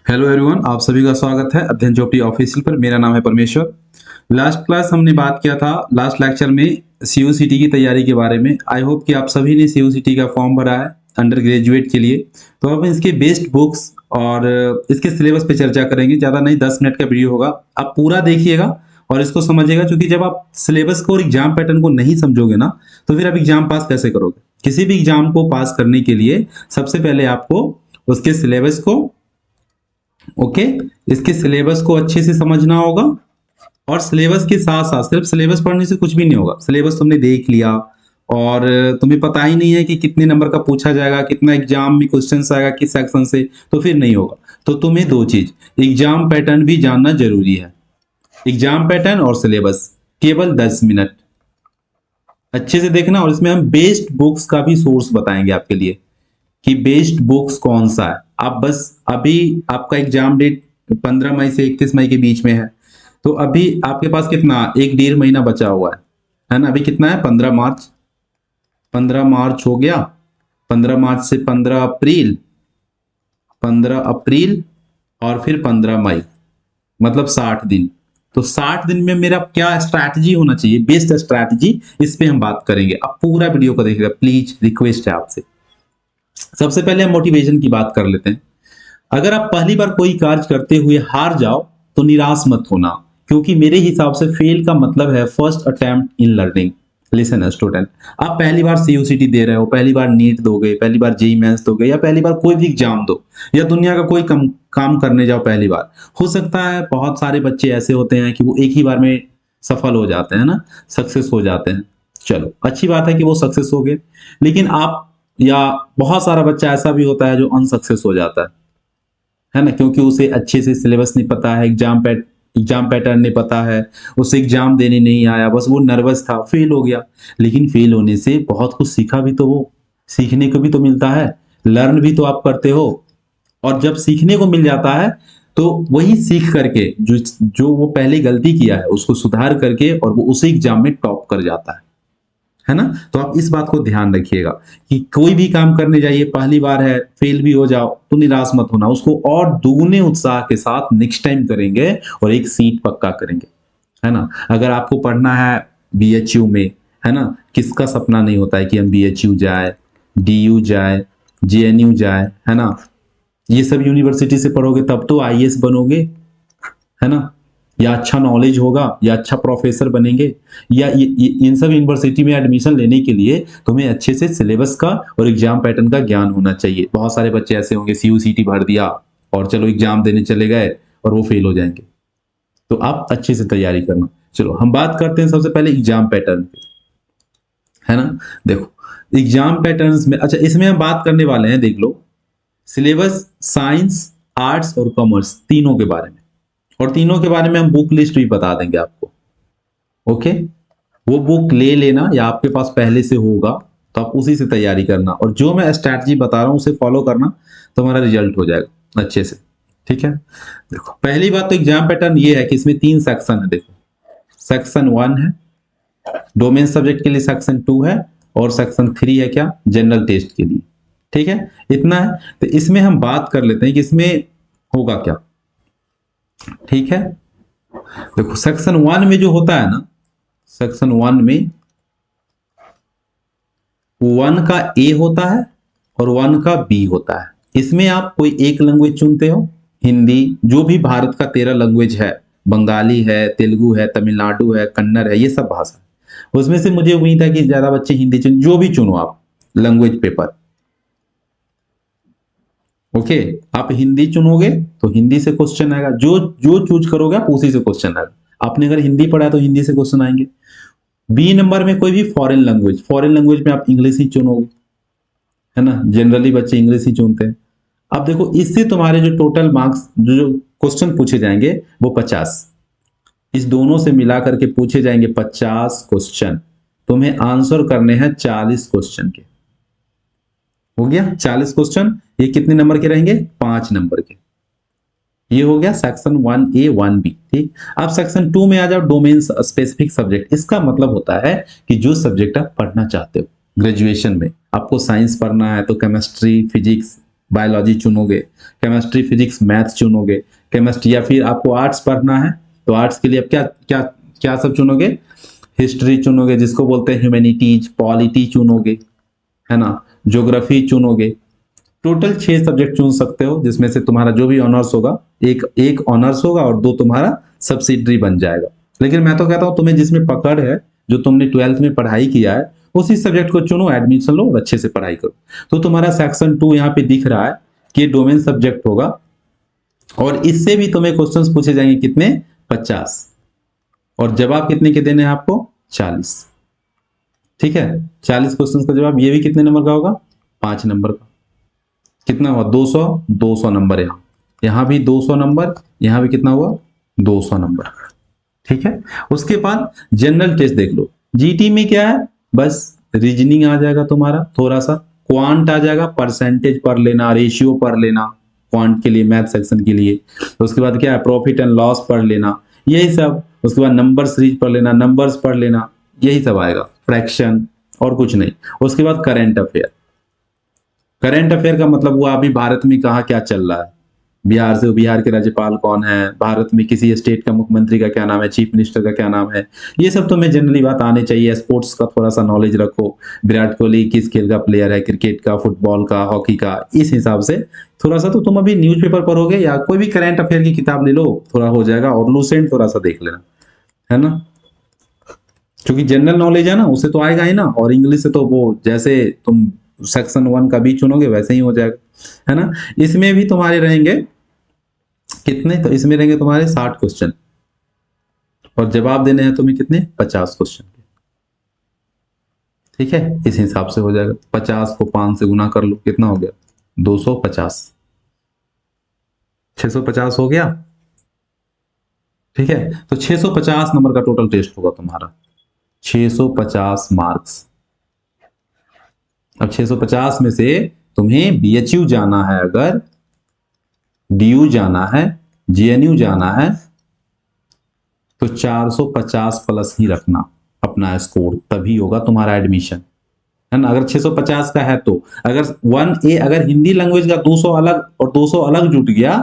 Hello everyone, आप सभी का स्वागत है अध्ययन चोपड़ी ऑफिशियल पर। मेरा नाम है परमेश्वर। लास्ट क्लास हमने बात किया था, लास्ट लेक्चर में सीयूसीटी की तैयारी के बारे में। आई होप कि आप सभी ने सीयूसीटी का फॉर्म भरा है अंडर ग्रेजुएट के लिए। तो अब इसके बेस्ट बुक्स और इसके सिलेबस पे चर्चा करेंगे। ज़्यादा नहीं, 10 मिनट का वीडियो होगा। आप पूरा देखिएगा और इसको समझिएगा, क्योंकि जब आप सिलेबस को और एग्जाम पैटर्न को नहीं समझोगे ना, तो फिर आप एग्जाम पास कैसे करोगे। किसी भी एग्जाम को पास करने के लिए सबसे पहले आपको उसके सिलेबस को ओके इसके सिलेबस को अच्छे से समझना होगा। और सिलेबस के साथ साथ सिर्फ सिलेबस पढ़ने से कुछ भी नहीं होगा। सिलेबस तुमने देख लिया और तुम्हें पता ही नहीं है कि कितने नंबर का पूछा जाएगा, कितना एग्जाम में क्वेश्चंस आएगा, किस सेक्शन से, तो फिर नहीं होगा। तो तुम्हें दो चीज, एग्जाम पैटर्न भी जानना जरूरी है। एग्जाम पैटर्न और सिलेबस, केवल 10 मिनट अच्छे से देखना। और इसमें हम बेस्ट बुक्स का भी सोर्स बताएंगे आपके लिए कि बेस्ट बुक्स कौन सा है। आप बस, अभी आपका एग्जाम डेट 15 मई से 31 मई के बीच में है, तो अभी आपके पास कितना, एक डेढ़ महीना बचा हुआ है ना। अभी कितना है, 15 मार्च। 15 मार्च हो गया, 15 मार्च से 15 अप्रैल, 15 अप्रैल और फिर 15 मई, मतलब 60 दिन। तो 60 दिन में मेरा क्या स्ट्रैटेजी होना चाहिए, बेस्ट स्ट्रैटेजी, इस पे हम बात करेंगे। आप पूरा वीडियो को देखिएगा प्लीज, रिक्वेस्ट है आपसे। सबसे पहले हम मोटिवेशन की बात कर लेते हैं। अगर आप पहली बार कोई कार्य करते हुए हार जाओ तो निराश मत होना, क्योंकि मेरे हिसाब से फेल का मतलब है first attempt in learning. Listen student, आप पहली बार सीयूसीटी दे रहे हो, पहली बार नीट दोगे, पहली बार जेईई मेंस दोगे, या पहली बार कोई भी एग्जाम दो, या दुनिया का कोई काम करने जाओ पहली बार। हो सकता है बहुत सारे बच्चे ऐसे होते हैं कि वो एक ही बार में सफल हो जाते हैं ना, सक्सेस हो जाते हैं। चलो, अच्छी बात है कि वो सक्सेस हो गए। लेकिन आप, या बहुत सारा बच्चा ऐसा भी होता है जो अनसक्सेस हो जाता है ना, क्योंकि उसे अच्छे से सिलेबस नहीं पता है, एग्जाम पैटर्न नहीं पता है, उसे एग्जाम देने नहीं आया, बस वो नर्वस था, फेल हो गया। लेकिन फेल होने से बहुत कुछ सीखा भी तो, वो सीखने को भी तो मिलता है, लर्न भी तो आप करते हो। और जब सीखने को मिल जाता है तो वही सीख करके जो जो वो पहले गलती किया है उसको सुधार करके और वो उसी एग्जाम में टॉप कर जाता है ना। तो आप इस बात को ध्यान रखिएगा कि कोई भी काम करने जाइए, पहली बार है, फेल भी हो जाओ तो निराश मत होना, उसको और दुगने उत्साह के साथ नेक्स्ट टाइम करेंगे और एक सीट पक्का करेंगे, है ना। अगर आपको पढ़ना है बीएचयू में, है ना, किसका सपना नहीं होता है कि हम बीएचयू जाए, डीयू जाए, जेएनयू जाए, है ना। ये सब यूनिवर्सिटी से पढ़ोगे तब तो आईएएस बनोगे, है ना, या अच्छा नॉलेज होगा, या अच्छा प्रोफेसर बनेंगे। या इन सब यूनिवर्सिटी में एडमिशन लेने के लिए तुम्हें अच्छे से सिलेबस का और एग्जाम पैटर्न का ज्ञान होना चाहिए। बहुत सारे बच्चे ऐसे होंगे, सीयूसीटी भर दिया और चलो एग्जाम देने चले गए और वो फेल हो जाएंगे। तो आप अच्छे से तैयारी करना। चलो हम बात करते हैं सबसे पहले एग्जाम पैटर्न पे, है ना। देखो एग्जाम पैटर्न्स में, अच्छा इसमें हम बात करने वाले हैं, देख लो, सिलेबस साइंस, आर्ट्स और कॉमर्स तीनों के बारे में। और तीनों के बारे में हम बुक लिस्ट भी बता देंगे आपको। ओके, वो बुक ले लेना, या आपके पास पहले से होगा तो आप उसी से तैयारी करना, और जो मैं स्ट्रैटेजी बता रहा हूं उसे फॉलो करना, तो हमारा रिजल्ट हो जाएगा अच्छे से। ठीक है, देखो पहली बात तो एग्जाम पैटर्न ये है कि इसमें 3 सेक्शन है। देखो, सेक्शन 1 है डोमेन सब्जेक्ट के लिए, सेक्शन 2 है, और सेक्शन 3 है क्या, जनरल टेस्ट के लिए। ठीक है, इतना है। तो इसमें हम बात कर लेते हैं कि इसमें होगा क्या। ठीक है, देखो सेक्शन 1 में जो होता है ना, सेक्शन 1 में 1 का ए होता है और 1 का बी होता है। इसमें आप कोई एक लैंग्वेज चुनते हो, हिंदी, जो भी भारत का 13 लैंग्वेज है, बंगाली है, तेलुगु है, तमिलनाडु है, कन्नड़ है, ये सब भाषा। उसमें से मुझे उम्मीद है कि ज्यादा बच्चे हिंदी चुन, जो भी चुनो आप लैंग्वेज पेपर। ओके, आप हिंदी चुनोगे तो हिंदी से क्वेश्चन आएगा, जो जो चूज करोगे आप उसी से क्वेश्चन आएगा। आपने अगर हिंदी पढ़ा है तो हिंदी से क्वेश्चन आएंगे। बी नंबर में कोई भी फॉरेन लैंग्वेज, फॉरेन लैंग्वेज में आप इंग्लिश ही चुनोगे, है ना, जनरली बच्चे इंग्लिश ही चुनते हैं। अब देखो इससे तुम्हारे जो टोटल मार्क्स, जो क्वेश्चन पूछे जाएंगे वो 50, इस दोनों से मिला करके पूछे जाएंगे 50 क्वेश्चन। तुम्हें आंसर करने हैं 40 क्वेश्चन के। हो गया 40 क्वेश्चन, ये कितने नंबर के रहेंगे, 5 नंबर के। ये हो गया सेक्शन 1A 1B। ठीक, अब सेक्शन 2 में आ जाओ, डोमेन स्पेसिफिक सब्जेक्ट। इसका मतलब होता है कि जो सब्जेक्ट आप पढ़ना चाहते हो, ग्रेजुएशन में आपको साइंस पढ़ना है तो केमिस्ट्री, फिजिक्स, बायोलॉजी चुनोगे, केमिस्ट्री फिजिक्स मैथ्स चुनोगे, केमिस्ट्री, या फिर आपको आर्ट्स पढ़ना है तो आर्ट्स के लिए आप क्या क्या क्या सब चुनोगे, हिस्ट्री चुनोगे जिसको बोलते हैं ह्यूमैनिटीज, पॉलिटी चुनोगे, है ना, ज्योग्राफी चुनोगे। टोटल 6 सब्जेक्ट चुन सकते हो, जिसमें से तुम्हारा जो भी ऑनर्स होगा, एक एक ऑनर्स होगा और 2 तुम्हारा सब्सिडरी बन जाएगा। लेकिन मैं तो कहता हूं तुम्हें जिसमें पकड़ है, जो तुमने 12th में पढ़ाई किया है, उसी सब्जेक्ट को चुनो, एडमिशन लो और अच्छे से पढ़ाई करो। तो तुम्हारा सेक्शन 2 यहाँ पे दिख रहा है कि डोमेन सब्जेक्ट होगा, और इससे भी तुम्हें क्वेश्चंस पूछे जाएंगे कितने, 50, और जवाब कितने के देने हैं आपको, 40। ठीक है, 40 क्वेश्चंस का जवाब, ये भी कितने नंबर का होगा, 5 नंबर का। कितना हुआ, 200, 200 नंबर। यहाँ यहाँ भी 200 नंबर, यहाँ भी कितना हुआ, 200 नंबर। ठीक है, उसके बाद जनरल टेस्ट देख लो। जीटी में क्या है, बस रीजनिंग आ जाएगा तुम्हारा, थोड़ा सा क्वांट आ जाएगा, परसेंटेज पढ़ लेना, रेशियो पढ़ लेना क्वांट के लिए, मैथ सेक्शन के लिए। तो उसके बाद क्या है, प्रॉफिट एंड लॉस पढ़ लेना, यही सब। उसके बाद नंबर सीरीज पढ़ लेना, नंबर्स पढ़ लेना, यही सब आएगा, फ्रैक्शन, और कुछ नहीं। उसके बाद करंट अफेयर। करंट अफेयर का मतलब हुआ अभी भारत में कहाँ क्या चल रहा है, बिहार से बिहार के राज्यपाल कौन है, भारत में किसी स्टेट का मुख्यमंत्री का क्या नाम है, चीफ मिनिस्टर का क्या नाम है, ये सब तुम्हें जनरली बात आने चाहिए। स्पोर्ट्स का थोड़ा सा नॉलेज रखो, विराट कोहली किस खेल का प्लेयर है, क्रिकेट का, फुटबॉल का, हॉकी का, इस हिसाब से थोड़ा सा तो तुम अभी न्यूज़पेपर पढ़ोगे या कोई भी करंट अफेयर की किताब ले लो, थोड़ा हो जाएगा। और लूसेंट थोड़ा सा देख लेना, है ना, क्योंकि जनरल नॉलेज है ना, उसे तो आएगा ही ना। और इंग्लिश से तो वो जैसे तुम सेक्शन 1 का भी चुनोगे वैसे ही हो जाएगा, है ना। इसमें भी तुम्हारे रहेंगे कितने, तो इसमें रहेंगे तुम्हारे 60 क्वेश्चन, और जवाब देने हैं तुम्हें कितने, 50 क्वेश्चन के। ठीक है, इस हिसाब से हो जाएगा। 50 को 5 से गुना कर लो, कितना हो गया, 250, 650 हो गया। ठीक है, तो 650 नंबर का टोटल टेस्ट होगा तुम्हारा, 650 मार्क्स। अब 650 में से तुम्हें बीएचयू जाना है, अगर डीयू जाना है, जेएनयू जाना है, तो 450 प्लस ही रखना अपना स्कोर, तभी होगा तुम्हारा एडमिशन, है ना। अगर 650 का है तो, अगर 1A अगर हिंदी लैंग्वेज का 200 अलग और 200 अलग जुट गया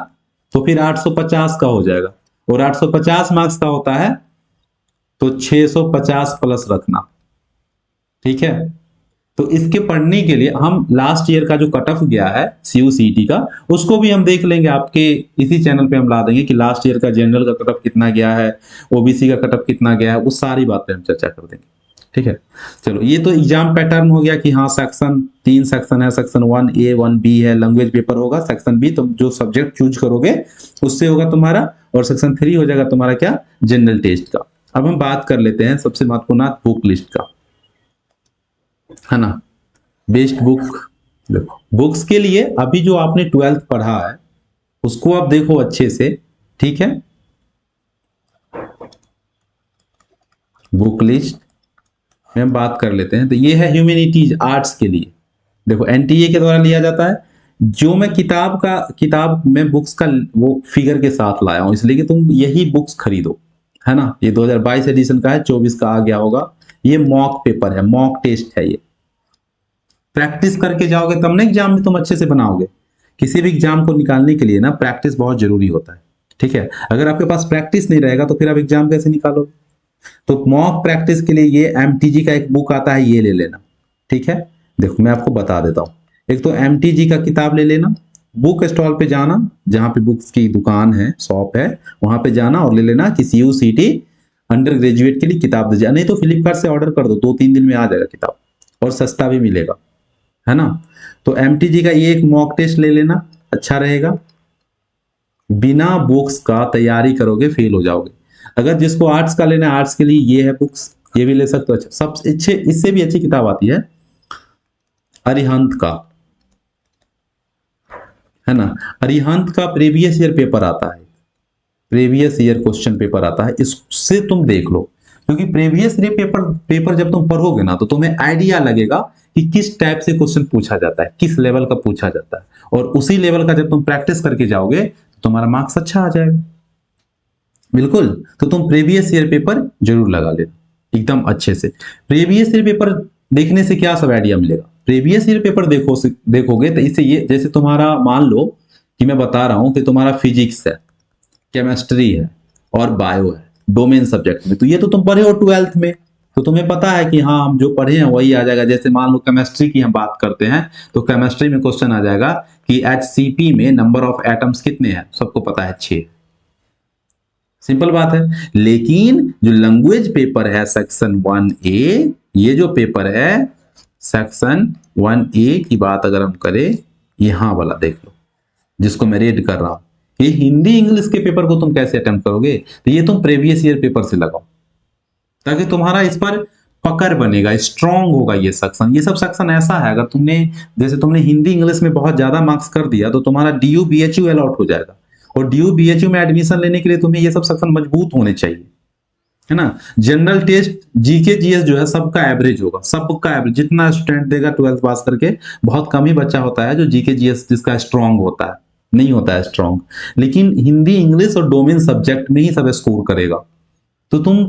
तो फिर 850 का हो जाएगा, और 850 मार्क्स का होता है, तो 650 प्लस रखना। ठीक है, तो इसके पढ़ने के लिए हम लास्ट ईयर का जो कट ऑफ गया है सीयूसीटी का, उसको भी हम देख लेंगे, आपके इसी चैनल पे हम ला देंगे कि लास्ट ईयर का जनरल का कट ऑफ कितना गया है, ओबीसी का कट ऑफ कितना गया है, उस सारी बातें हम चर्चा कर देंगे। ठीक है, चलो, ये तो एग्जाम पैटर्न हो गया कि हाँ सेक्शन 3 सेक्शन है, सेक्शन 1A 1B है, लैंग्वेज पेपर होगा, सेक्शन B तुम जो सब्जेक्ट चूज करोगे उससे होगा तुम्हारा, और सेक्शन 3 हो जाएगा तुम्हारा क्या, जनरल टेस्ट का। अब हम बात कर लेते हैं सबसे महत्वपूर्ण बुक लिस्ट का, है ना। बेस्ट बुक, देखो बुक्स के लिए अभी जो आपने 12th पढ़ा है उसको आप देखो अच्छे से। ठीक है, बुक लिस्ट में हम बात कर लेते हैं। तो ये है ह्यूमैनिटीज, आर्ट्स के लिए। देखो एनटीए के द्वारा लिया जाता है। जो मैं किताब में बुक्स का वो फिगर के साथ लाया हूं, इसलिए कि तुम यही बुक्स खरीदो, है ना। ये 2022 एडिशन का है, 24 का आ गया होगा। ये मॉक पेपर है, मॉक टेस्ट है। ये प्रैक्टिस करके जाओगे तब ना एग्जाम में तुम अच्छे से बनाओगे। किसी भी एग्जाम को निकालने के लिए ना प्रैक्टिस बहुत जरूरी होता है। ठीक है, अगर आपके पास प्रैक्टिस नहीं रहेगा तो फिर आप एग्जाम कैसे निकालोगे। तो मॉक प्रैक्टिस के लिए ये एमटीजी का एक बुक आता है, ये ले लेना। ठीक है, देखो मैं आपको बता देता हूँ। एक तो एमटीजी का किताब ले लेना, बुक स्टॉल पे जाना, जहां पे बुक्स की दुकान है, शॉप है, वहां पे जाना और ले लेना कि सीयूसीटी अंडर ग्रेजुएट के लिए किताब दीजिए। नहीं तो फ्लिपकार्ट से ऑर्डर कर दो, 2-3 दिन में आ जाएगा किताब, और सस्ता भी मिलेगा, है ना। तो एमटीजी का ये एक मॉक टेस्ट ले लेना, अच्छा रहेगा। बिना बुक्स का तैयारी करोगे फेल हो जाओगे। अगर जिसको आर्ट्स का लेना है, आर्ट्स के लिए ये है बुक्स, ये भी ले सकते हो। अच्छा, सबसे अच्छे, इससे भी अच्छी किताब आती है अरिहंत का, है ना। अरिहंत का प्रीवियस ईयर पेपर आता है, प्रीवियस ईयर क्वेश्चन पेपर आता है, इससे तुम देख लो। क्योंकि प्रीवियस ईयर पेपर जब तुम पढ़ोगे ना तो तुम्हें आइडिया लगेगा कि किस टाइप से क्वेश्चन पूछा जाता है, किस लेवल का पूछा जाता है, और उसी लेवल का जब तुम प्रैक्टिस करके जाओगे तो तुम्हारा मार्क्स अच्छा आ जाएगा। बिल्कुल, तो तुम प्रीवियस ईयर पेपर जरूर लगा लेना एकदम अच्छे से। प्रीवियस ईयर पेपर देखने से क्या सब आइडिया मिलेगा, प्रीवियस ईयर पेपर देखोगे तो इससे ये, जैसे तुम्हारा मान लो कि मैं बता रहा हूं कि तुम्हारा फिजिक्स है, केमिस्ट्री है और बायो है डोमेन सब्जेक्ट में, तो ये तो तुम पढ़े हो 12th में, तो तुम्हें पता है कि हाँ हम जो पढ़े हैं वही आ जाएगा। जैसे मान लो केमिस्ट्री की हम बात करते हैं तो केमिस्ट्री में क्वेश्चन आ जाएगा कि HCP में नंबर ऑफ एटम्स कितने हैं, सबको पता है 6। सिंपल बात है। लेकिन जो लैंग्वेज पेपर है सेक्शन 1A, ये जो पेपर है सेक्शन 1A की बात अगर हम करें, यहां वाला देख लो जिसको मैं रीड कर रहा हूं, ये हिंदी इंग्लिश के पेपर को तुम कैसे अटेम्प्ट करोगे, तो ये तुम प्रीवियस ईयर पेपर से लगाओ ताकि तुम्हारा इस पर पकड़ बनेगा, स्ट्रांग होगा ये सेक्शन। ये सब सेक्शन ऐसा है, अगर तुमने जैसे तुमने हिंदी इंग्लिश में बहुत ज्यादा मार्क्स कर दिया तो तुम्हारा DU BHU अलॉट हो जाएगा, और DU BHU में एडमिशन लेने के लिए तुम्हें ये सब सेक्शन मजबूत होने चाहिए, है ना। जनरल टेस्ट GK GS जो है सबका एवरेज होगा, सबका एवरेज जितना स्टूडेंट देगा 12th पास करके, बहुत कम ही बच्चा होता है जो GK GS जिसका स्ट्रांग होता है, नहीं होता है स्ट्रांग। लेकिन हिंदी इंग्लिश और डोमेन सब्जेक्ट में ही सब स्कोर करेगा। तो तुम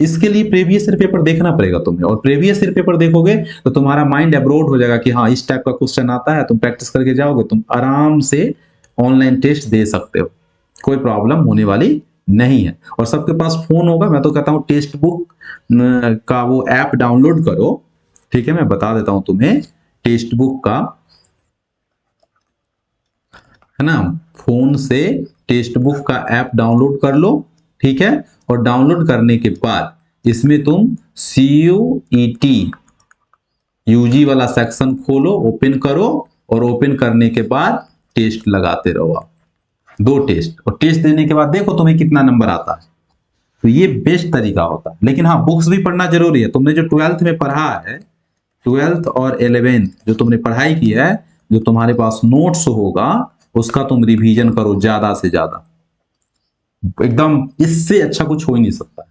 इसके लिए प्रीवियस ईयर पेपर देखना पड़ेगा तुम्हें, और प्रीवियस ईयर पेपर देखोगे तो तुम्हारा माइंड अब्रोड हो जाएगा कि हाँ इस टाइप का क्वेश्चन आता है, तुम प्रैक्टिस करके जाओगे, तुम आराम से ऑनलाइन टेस्ट दे सकते हो, कोई प्रॉब्लम होने वाली नहीं है। और सबके पास फोन होगा, मैं तो कहता हूँ टेक्स्ट बुक का वो ऐप डाउनलोड करो, ठीक है। मैं बता देता हूं तुम्हें टेक्स्ट बुक का, है ना, फोन से टेक्स्ट बुक का ऐप डाउनलोड कर लो, ठीक है। और डाउनलोड करने के बाद इसमें तुम CUET UG वाला सेक्शन खोलो, ओपन करो, और ओपन करने के बाद टेस्ट लगाते रहो आप, 2 टेस्ट, और टेस्ट देने के बाद देखो तुम्हें कितना नंबर आता है। तो ये बेस्ट तरीका होता है। लेकिन हाँ बुक्स भी पढ़ना जरूरी है। तुमने जो 12th में पढ़ा है, 12th और 11th जो तुमने पढ़ाई की है, जो तुम्हारे पास नोट्स होगा उसका तुम रिवीजन करो ज्यादा से ज्यादा, एकदम इससे अच्छा कुछ हो ही नहीं सकता।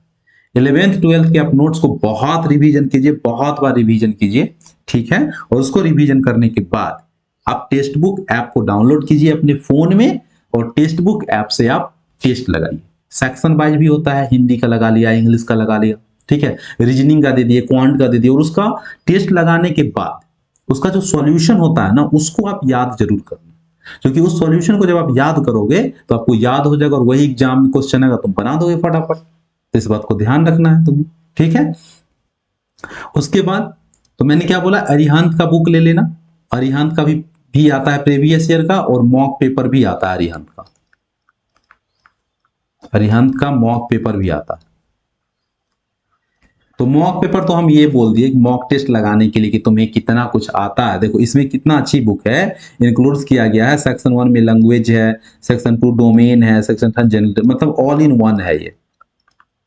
11th 12th के आप नोट्स को बहुत रिवीजन कीजिए, बहुत बार रिवीजन कीजिए, ठीक है। और उसको रिवीजन करने के बाद आप टेक्स्ट बुक ऐप को डाउनलोड कीजिए अपने फोन में, और टेक्स्ट बुक ऐप से आप टेस्ट लगाइए। सेक्शन वाइज भी होता है, हिंदी का लगा लिया, इंग्लिश का लगा लिया, ठीक है, रीजनिंग का दे दिए, क्वांट का दे दिए, और उसका टेस्ट लगाने के बाद उसका जो सॉल्यूशन होता है ना उसको आप याद जरूर करना, क्योंकि उस सॉल्यूशन को जब आप याद करोगे तो आपको याद हो जाएगा, और वही एग्जाम में क्वेश्चन आएगा तुम बना दोगे फटाफट। तो इस बात को ध्यान रखना है तुम्हें, ठीक है। उसके बाद तो मैंने क्या बोला, अरिहंत का बुक ले लेना, अरिहंत का भी आता है प्रीवियस ईयर का, और मॉक पेपर भी आता है अरिहंत का, अरिहंत का मॉक पेपर भी आता है। तो मॉक पेपर तो हम ये बोल दिए कि मॉक टेस्ट लगाने के लिए कि तुम्हें कितना कुछ आता है। देखो इसमें कितना अच्छी बुक है, इंक्लूड किया गया है। सेक्शन 1 में लैंग्वेज है, सेक्शन 2 डोमेन है, सेक्शन 3 जनरल, मतलब ऑल इन वन है, ये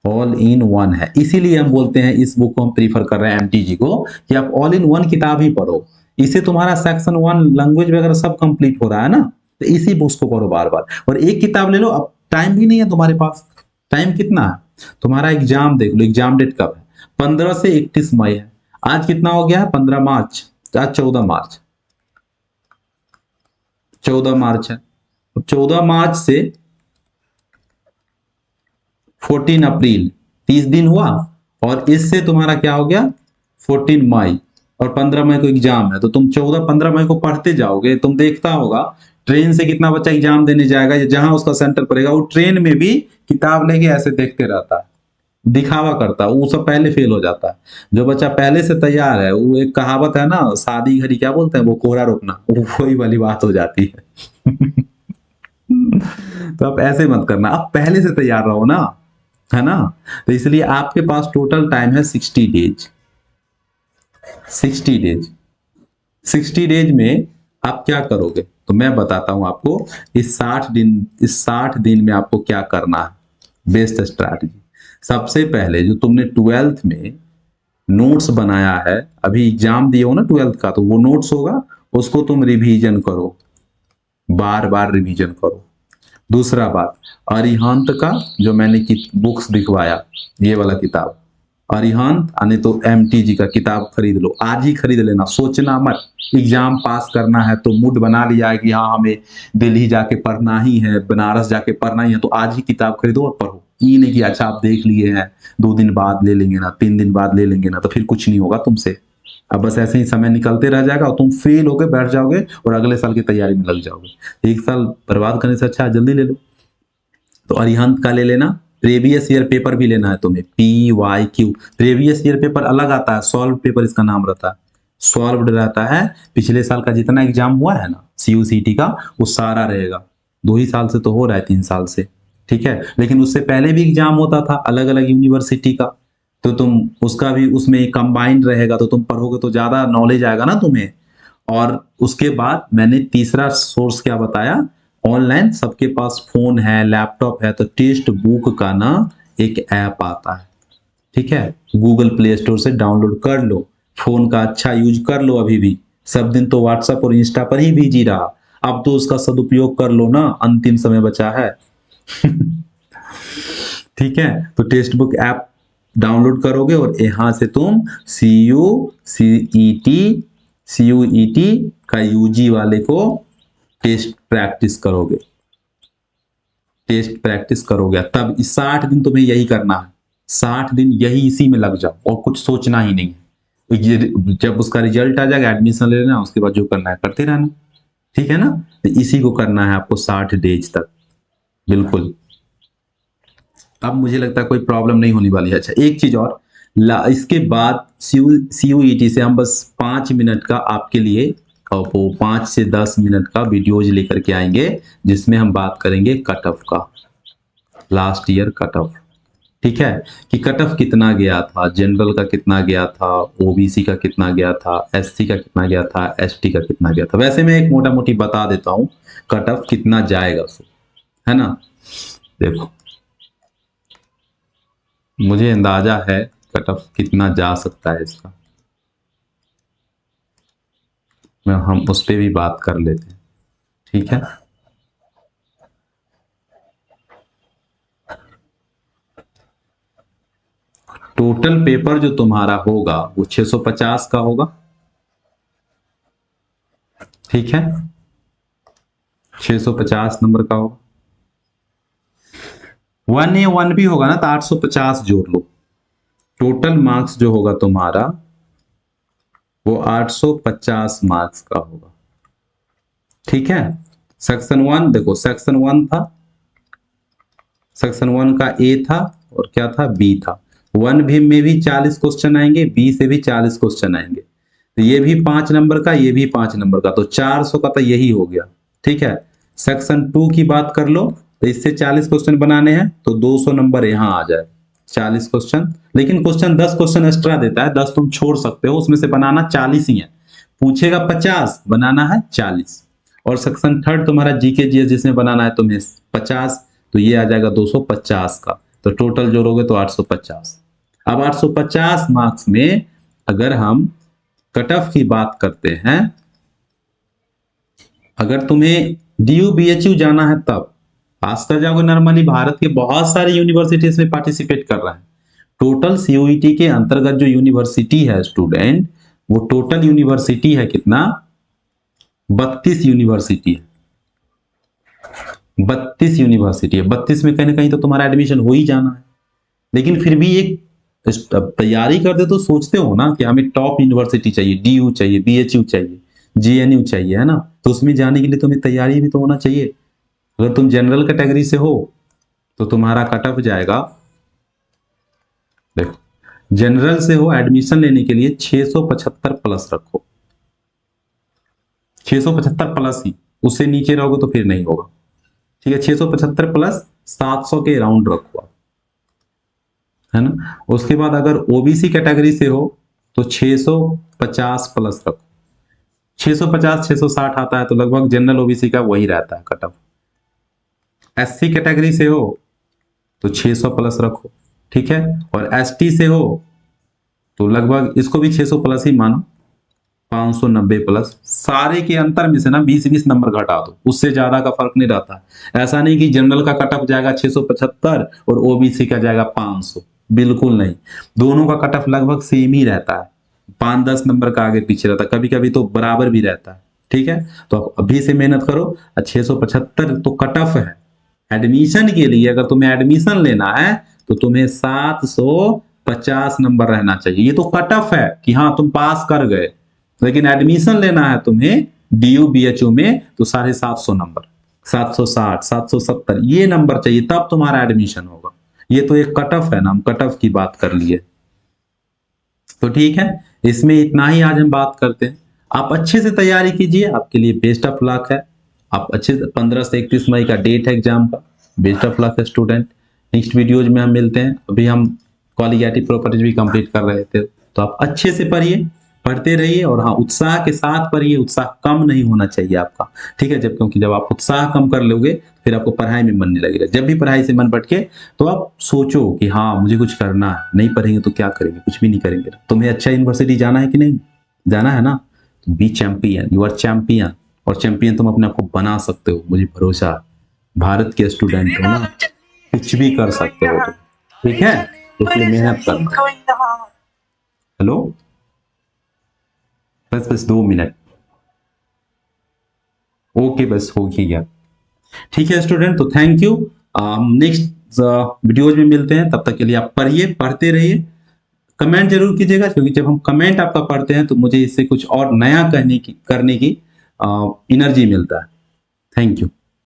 ऑल इन वन है। इसीलिए हम बोलते हैं इस बुक को हम प्रीफर कर रहे हैं MTG को, कि आप ऑल इन वन किताब ही पढ़ो। इससे तुम्हारा सेक्शन 1 लैंग्वेज वगैरह सब कंप्लीट हो रहा है ना, तो इसी बुक्स को पढ़ो बार बार। और एक किताब ले लो, अब टाइम भी नहीं है तुम्हारे पास, टाइम कितना है तुम्हारा, एग्जाम देख लो, एग्जाम डेट कब है, 15 से 31 मई है। आज कितना हो गया है, 15 मार्च, आज 14 मार्च, 14 मार्च है। 14 मार्च से 14 अप्रैल 30 दिन हुआ, और इससे तुम्हारा क्या हो गया 14 मई, और 15 मई को एग्जाम है। तो तुम 14-15 मई को पढ़ते जाओगे, तुम देखता होगा ट्रेन से कितना बच्चा एग्जाम देने जाएगा, या जहां उसका सेंटर पड़ेगा वो ट्रेन में भी किताब लेके ऐसे देखते रहता है, दिखावा करता है, वो सब पहले फेल हो जाता है। जो बच्चा पहले से तैयार है, वो एक कहावत है ना, शादी घड़ी क्या बोलते हैं, वो कोहरा रोकना, वही वाली बात हो जाती है। तो आप ऐसे मत करना, आप पहले से तैयार रहो ना, है ना। तो इसलिए आपके पास टोटल टाइम है 60 डेज, 60 डेज। 60 डेज में आप क्या करोगे, तो मैं बताता हूं आपको इस 60 दिन में आपको क्या करना है, बेस्ट स्ट्रैटेजी। सबसे पहले जो तुमने 12th में नोट्स बनाया है, अभी एग्जाम दिए हो ना 12th का, तो वो नोट्स होगा, उसको तुम रिवीजन करो, बार बार रिवीजन करो। दूसरा बात, अरिहंत का जो मैंने बुक्स दिखवाया, ये वाला किताब अरिहंत, आने तो MTG का किताब खरीद लो, आज ही खरीद लेना, सोचना मत। एग्जाम पास करना है तो मूड बना लिया है कि हाँ हमें दिल्ली जाके पढ़ना ही है, बनारस जाके पढ़ना ही है, तो आज ही किताब खरीदो और पढ़ो। ये नहीं कि अच्छा आप देख लिए हैं 2 दिन बाद ले लेंगे ना, 3 दिन बाद ले लेंगे ना, तो फिर कुछ नहीं होगा तुमसे। अब बस ऐसे ही समय निकलते रह जाएगा और तुम फेल होके बैठ जाओगे और अगले साल की तैयारी में लग जाओगे। एक साल बर्बाद करने से अच्छा जल्दी ले लो। तो अरिहंत का ले लेना। प्रीवियस ईयर पेपर भी लेना है तुम्हें, PYQ। प्रीवियस ईयर पेपर अलग आता है, सॉल्व पेपर इसका नाम रहता है। सॉल्व्ड रहता है, पिछले साल का जितना एग्जाम हुआ है ना CUCT का, वो सारा रहेगा। 2 ही साल से तो हो रहा है, 3 साल से, ठीक है। लेकिन उससे पहले भी एग्जाम होता था अलग अलग यूनिवर्सिटी का, तो तुम उसका भी उसमें कंबाइंड रहेगा, तो तुम पढ़ोगे तो ज्यादा नॉलेज आएगा ना तुम्हें। और उसके बाद मैंने तीसरा सोर्स क्या बताया, ऑनलाइन सबके पास फोन है, लैपटॉप है, तो टेस्ट बुक का ना एक ऐप आता है, ठीक है। गूगल प्ले स्टोर से डाउनलोड कर लो, फोन का अच्छा यूज कर लो। अभी भी सब दिन तो व्हाट्सएप और इंस्टा पर ही बिजी रहा, अब तो उसका सदुपयोग कर लो ना, अंतिम समय बचा है। ठीक है, तो टेक्स्ट बुक ऐप डाउनलोड करोगे और यहां से तुम CUCT का UG वाले को टेस्ट प्रैक्टिस करोगे। टेस्ट प्रैक्टिस करोगे तब 60 दिन तुम्हें यही करना है। 60 दिन यही इसी में लग जाओ और कुछ सोचना ही नहीं। जब उसका रिजल्ट आ जाएगा एडमिशन ले लेना, उसके बाद जो करना है करते रहना, ठीक है ना। तो इसी को करना है आपको 60 डेज तक, बिल्कुल। अब मुझे लगता है कोई प्रॉब्लम नहीं होने वाली है। अच्छा एक चीज और, इसके बाद CUET से हम बस 5 मिनट का आपके लिए, वो 5 से 10 मिनट का वीडियोज लेकर के आएंगे, जिसमें हम बात करेंगे कट ऑफ का, लास्ट ईयर कट ऑफ, ठीक है। कि कट ऑफ कितना गया था, जनरल का कितना गया था, OBC का कितना गया था, SC का कितना गया था, ST का कितना गया था। वैसे मैं एक मोटा मोटी बता देता हूँ कट ऑफ कितना जाएगा, है ना। देखो मुझे अंदाजा है कट ऑफ कितना जा सकता है इसका, हम उस पर भी बात कर लेते हैं, ठीक है। टोटल पेपर जो तुम्हारा होगा वो 650 का होगा, ठीक है। 650 नंबर का होगा। 1A 1B होगा ना, तो 850 जोड़ लो। टोटल मार्क्स जो होगा तुम्हारा वो 850 मार्क्स का होगा, ठीक है। सेक्शन 1 देखो, सेक्शन 1 था, सेक्शन 1 का A था और क्या था, B था। 1 भी में भी 40 क्वेश्चन आएंगे, B से भी 40 क्वेश्चन आएंगे, तो ये भी 5 नंबर का, ये भी 5 नंबर का, तो 400 का तो यही हो गया, ठीक है। सेक्शन 2 की बात कर लो, तो इससे 40 क्वेश्चन बनाने हैं, तो 200 नंबर यहां आ जाए, 40 क्वेश्चन। लेकिन क्वेश्चन 10 क्वेश्चन एक्स्ट्रा देता है, 10 तुम छोड़ सकते हो, उसमें से बनाना 40 ही है। पूछेगा 50, बनाना है 40। और सेक्शन 3 तुम्हारा GK GS जिसमें बनाना है तुम्हें 50, तो ये आ जाएगा 250 का, तो टोटल जोड़ोगे तो 850। अब 850 मार्क्स में अगर हम कट ऑफ की बात करते हैं, अगर तुम्हें DU BHU जाना है तब पास कर जाओगे नॉर्मली, भारत के बहुत सारे यूनिवर्सिटीज में पार्टिसिपेट कर रहा है। टोटल CUET के अंतर्गत जो यूनिवर्सिटी है स्टूडेंट, वो टोटल यूनिवर्सिटी है कितना, 32 यूनिवर्सिटी है। 32 यूनिवर्सिटी है, 32 में कहीं ना कहीं तो तुम्हारा एडमिशन हो ही जाना है। लेकिन फिर भी एक तैयारी करते तो सोचते हो ना कि हमें टॉप यूनिवर्सिटी चाहिए, DU चाहिए, BHU चाहिए, GNU चाहिए, है ना। तो उसमें जाने के लिए तुम्हें तैयारी भी तो होना चाहिए। अगर तुम जनरल कैटेगरी से हो तो तुम्हारा कट ऑफ जाएगा, देखो जनरल से हो, एडमिशन लेने के लिए 675 प्लस रखो, 675 प्लस ही, उससे नीचे रहोगे तो फिर नहीं होगा, ठीक है। 675 प्लस 700 के अराउंड रखो आप, है ना। उसके बाद अगर OBC कैटेगरी से हो तो 650 प्लस रखो, 650 660 आता है, तो लगभग जनरल OBC का वही रहता है कट ऑफ। SC कैटेगरी से हो तो 600 प्लस रखो, ठीक है। और ST से हो तो लगभग इसको भी 600 प्लस ही मानो, 590 प्लस। सारे के अंतर में से ना 20-20 नंबर घटा दो, उससे ज्यादा का फर्क नहीं रहता। ऐसा नहीं कि जनरल का कट ऑफ जाएगा 675 और OBC का जाएगा 500, बिल्कुल नहीं। दोनों का कट ऑफ लगभग सेम ही रहता है, 5-10 नंबर का आगे पीछे रहता है, कभी कभी तो बराबर भी रहता है, ठीक है। तो आप अभी से मेहनत करो। 675 तो कट ऑफ है। एडमिशन के लिए अगर तुम्हें एडमिशन लेना है तो तुम्हें 50 नंबर रहना चाहिए। ये तो कट ऑफ है कि हाँ तुम पास कर गए, लेकिन एडमिशन लेना है तुम्हें DU BHU में तो 750 नंबर, 760 770 ये नंबर चाहिए, तब तुम्हारा एडमिशन होगा। ये तो एक कट ऑफ है ना, हम कट ऑफ की बात कर लिए। तो ठीक है, इसमें इतना ही आज हम बात करते हैं। आप अच्छे से तैयारी कीजिए, आपके लिए बेस्ट ऑफ लक है। आप अच्छे से 15 से 31 मई का डेट है एग्जाम का। बेस्ट ऑफ लक है स्टूडेंट। नेक्स्ट वीडियोज में हम मिलते हैं। अभी हम कॉलिगेटिव प्रॉपर्टीज भी कंप्लीट कर रहे थे, तो आप अच्छे से पढ़िए, पढ़ते रहिए, और हाँ उत्साह के साथ पढ़िए, उत्साह कम नहीं होना चाहिए आपका, ठीक है। जब क्योंकि जब आप उत्साह कम कर लोगे फिर आपको पढ़ाई में मन नहीं लगेगा। जब भी पढ़ाई से मन भटके तो आप सोचो कि हाँ मुझे कुछ करना है, नहीं पढ़ेंगे तो क्या करेंगे, कुछ भी नहीं करेंगे। तुम्हें अच्छा यूनिवर्सिटी जाना है कि नहीं जाना है ना, तो be champion, you are champion, और चैंपियन तुम अपने आप को बना सकते हो, मुझे भरोसा। भारत के स्टूडेंट हो ना, कुछ भी कर सकते हो तुम, ठीक है, इसलिए मेहनत करना। हेलो, बस 2 मिनट, ओके बस हो ही गया। ठीक है स्टूडेंट, तो थैंक यू। नेक्स्ट वीडियोज में मिलते हैं, तब तक के लिए आप पढ़िए, पढ़ते रहिए, कमेंट जरूर कीजिएगा, क्योंकि जब हम कमेंट आपका पढ़ते हैं तो मुझे इससे कुछ और नया करने की एनर्जी मिलता है। Thank you.